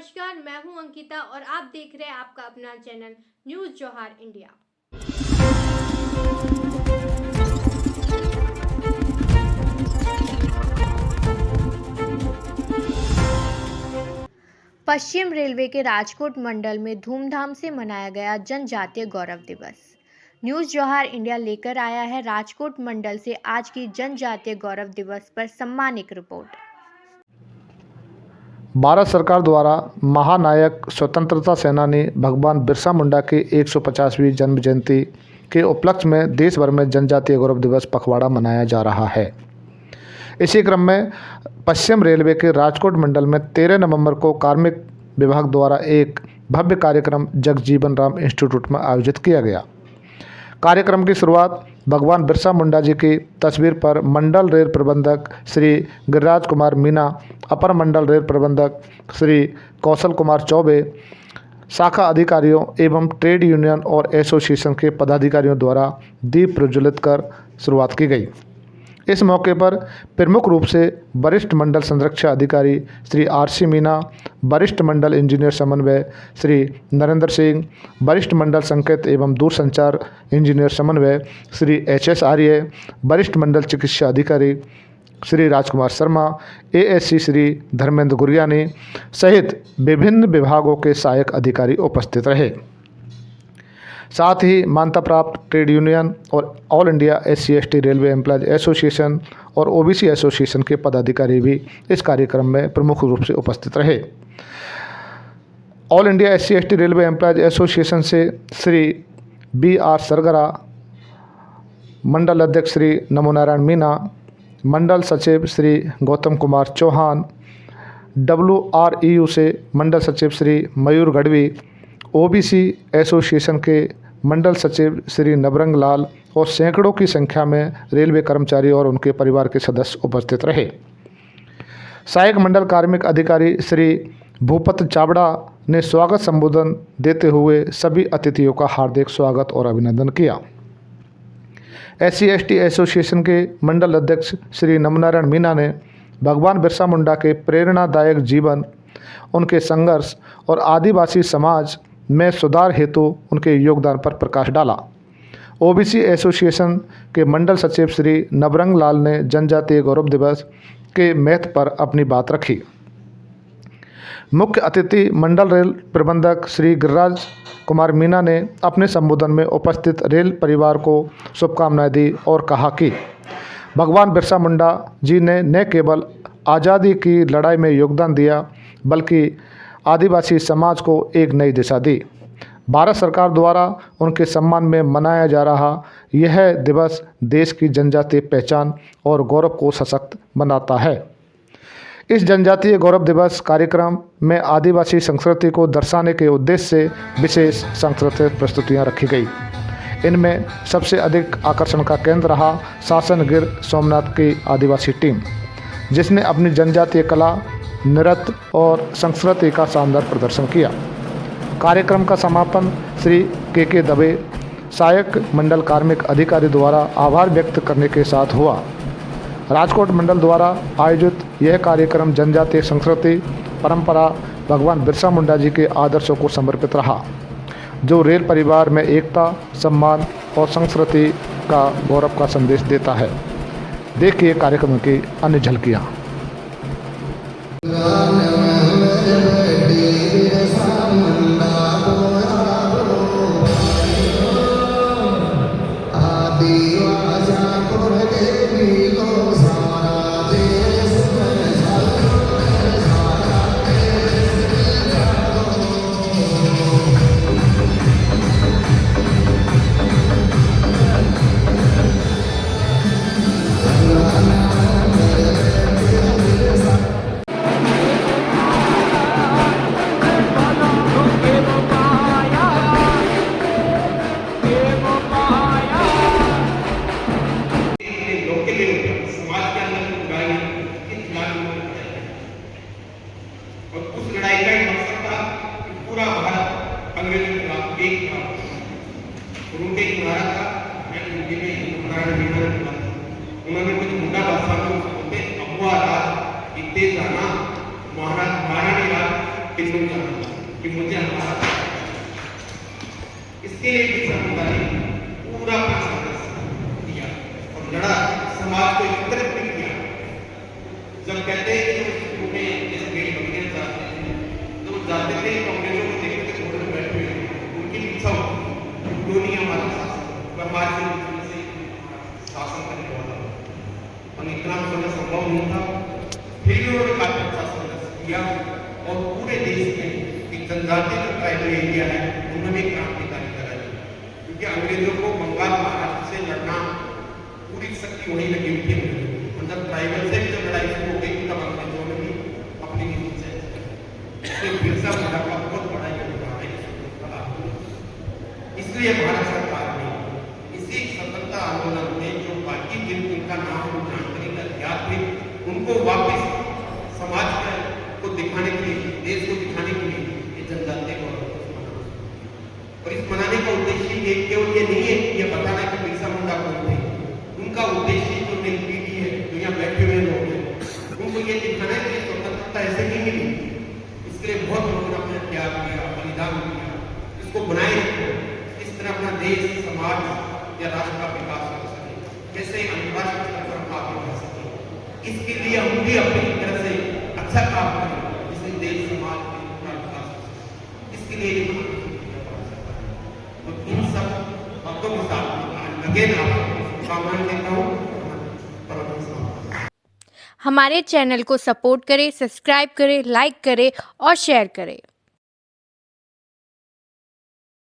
नमस्कार, मैं हूं अंकिता और आप देख रहे हैं आपका अपना चैनल न्यूज़ जोहार इंडिया। पश्चिम रेलवे के राजकोट मंडल में धूमधाम से मनाया गया जनजातीय गौरव दिवस। न्यूज़ जोहार इंडिया लेकर आया है राजकोट मंडल से आज की जनजातीय गौरव दिवस पर सम्मान एक रिपोर्ट। भारत सरकार द्वारा महानायक स्वतंत्रता सेनानी भगवान बिरसा मुंडा की 150वीं जन्म जयंती के उपलक्ष्य में देश भर में जनजातीय गौरव दिवस पखवाड़ा मनाया जा रहा है। इसी क्रम में पश्चिम रेलवे के राजकोट मंडल में 13 नवंबर को कार्मिक विभाग द्वारा एक भव्य कार्यक्रम जगजीवन राम इंस्टीट्यूट में आयोजित किया गया। कार्यक्रम की शुरुआत भगवान बिरसा मुंडा जी की तस्वीर पर मंडल रेल प्रबंधक श्री गिरिराज कुमार मीना, अपर मंडल रेल प्रबंधक श्री कौशल कुमार चौबे, शाखा अधिकारियों एवं ट्रेड यूनियन और एसोसिएशन के पदाधिकारियों द्वारा दीप प्रज्वलित कर शुरुआत की गई। इस मौके पर प्रमुख रूप से वरिष्ठ मंडल संरक्षा अधिकारी श्री आरसी मीना, वरिष्ठ मंडल इंजीनियर समन्वय श्री नरेंद्र सिंह, वरिष्ठ मंडल संकेत एवं दूरसंचार इंजीनियर समन्वय श्री एचएस आर्य, वरिष्ठ मंडल चिकित्सा अधिकारी श्री राजकुमार शर्मा, एएससी श्री धर्मेंद्र गुरियानी सहित विभिन्न विभागों के सहायक अधिकारी उपस्थित रहे। साथ ही मान्यता प्राप्त ट्रेड यूनियन और all India SC/ST railway employees association और OBC एसोसिएशन के पदाधिकारी भी इस कार्यक्रम में प्रमुख रूप से उपस्थित रहे। All India SC/ST railway employees association से श्री BR सरगरा, मंडल अध्यक्ष श्री नमो नारायण मीना, मंडल सचिव श्री गौतम कुमार चौहान, WREU से मंडल सचिव श्री मयूर गढ़वी, OBC एसोसिएशन के मंडल सचिव श्री नवरंग लाल और सैकड़ों की संख्या में रेलवे कर्मचारी और उनके परिवार के सदस्य उपस्थित रहे। सहायक मंडल कार्मिक अधिकारी श्री भूपत चावड़ा ने स्वागत संबोधन देते हुए सभी अतिथियों का हार्दिक स्वागत और अभिनंदन किया। SC/ST एसोसिएशन के मंडल अध्यक्ष श्री नमनारायण मीना ने भगवान बिरसा मुंडा के प्रेरणादायक जीवन, उनके संघर्ष और आदिवासी समाज में सुधार हेतु उनके योगदान पर प्रकाश डाला। OBC एसोसिएशन के मंडल सचिव श्री नवरंग लाल ने जनजातीय गौरव दिवस के महत्व पर अपनी बात रखी। मुख्य अतिथि मंडल रेल प्रबंधक श्री गिरिराज कुमार मीना ने अपने संबोधन में उपस्थित रेल परिवार को शुभकामनाएं दी और कहा कि भगवान बिरसा मुंडा जी ने न केवल आज़ादी की लड़ाई में योगदान दिया बल्कि आदिवासी समाज को एक नई दिशा दी। भारत सरकार द्वारा उनके सम्मान में मनाया जा रहा यह दिवस देश की जनजातीय पहचान और गौरव को सशक्त बनाता है। इस जनजातीय गौरव दिवस कार्यक्रम में आदिवासी संस्कृति को दर्शाने के उद्देश्य से विशेष सांस्कृतिक प्रस्तुतियां रखी गई। इनमें सबसे अधिक आकर्षण का केंद्र रहा शासन गिर सोमनाथ की आदिवासी टीम, जिसने अपनी जनजातीय कला, नृत्य और संस्कृति का शानदार प्रदर्शन किया। कार्यक्रम का समापन श्री के दबे, सहायक मंडल कार्मिक अधिकारी द्वारा आभार व्यक्त करने के साथ हुआ। राजकोट मंडल द्वारा आयोजित यह कार्यक्रम जनजातीय संस्कृति, परंपरा, भगवान बिरसा मुंडा जी के आदर्शों को समर्पित रहा, जो रेल परिवार में एकता, सम्मान और संस्कृति का गौरव का संदेश देता है। देखिए कार्यक्रम की अन्य झलकियाँ। और उस लड़ाई का एक मकसद था कि पूरा भारत अंग्रेजों के खिलाफ एक था और उनके एक नारा था, मैं हिंदी में उन्होंने कुछ मुंडा भाषा में उसको बोलते अबुआ राज इतने जाना महारानी राज अंग्रेजों को जाना कि मुझे हमारा इसके लिए बिरसा मुंडा ने पूरा अपना संघर्ष दिया और लड़ा, समाज को एकत्रित भी किया। जब कहते हैं कि जो में जैसे मेरी बकरियां जाते थे तो जाते थे तो अंग्रेजों को देखते थे घोड़े में बैठे हुए, उनकी इच्छा होती क्यों नहीं हमारा शासन हमारे से शासन करने वाला और इतना समय संभव नहीं था। फिर भी उन्होंने काफी अच्छा संघर्ष किया और पूरे देश में एक जनजातीय जो ट्राइबल एरिया है उन्होंने क्रांतिकारी करा दी, क्योंकि अंग्रेजों को बंगाल महाराष्ट्र से लड़ना पूरी शक्ति वहीं लगी हुई थी। और जब ट्राइबल से भी जब लड़ाई शुरू हो गई तब अंग्रेजों ने भी अपनी नीति से बिरसा मुंडा का बहुत बड़ा योगदान है। इसलिए भारत सरकार ने इसी स्वतंत्रता आंदोलन में जो बाकी जिन उनका नाम जानकारी का ज्ञात थे उनको वापस समाज को दिखाने के लिए, देश को दिखाने के लिए ये जनजातीय गौरव दिवस मनाना। और इस मनाने का उद्देश्य ये केवल ये नहीं है कि ये बताना कि बिरसा मुंडा कौन थे। उनका उद्देश्य जो नई पीढ़ी है, जो यहाँ बैठे हुए लोग हैं, उनको ये दिखाना है कि स्वतंत्रता ऐसे नहीं मिली। इसके लिए बहुत लोगों ने अपना त्याग किया, बलिदान किया। इसको बनाए रखो, इस तरह अपना देश, समाज या राष्ट्र का विकास हो सके, कैसे अंतर्राष्ट्रीय स्तर पर आगे बढ़ सके। इसके लिए हम भी अपनी तरह से अच्छा काम करें, जिससे देश समाज में पूरा विकास हो सके। इसके लिए तो इन सब बातों के साथ लगे ना शुभकामनाएं देता हूँ। हमारे चैनल को सपोर्ट करें, सब्सक्राइब करें, लाइक करें और शेयर करें।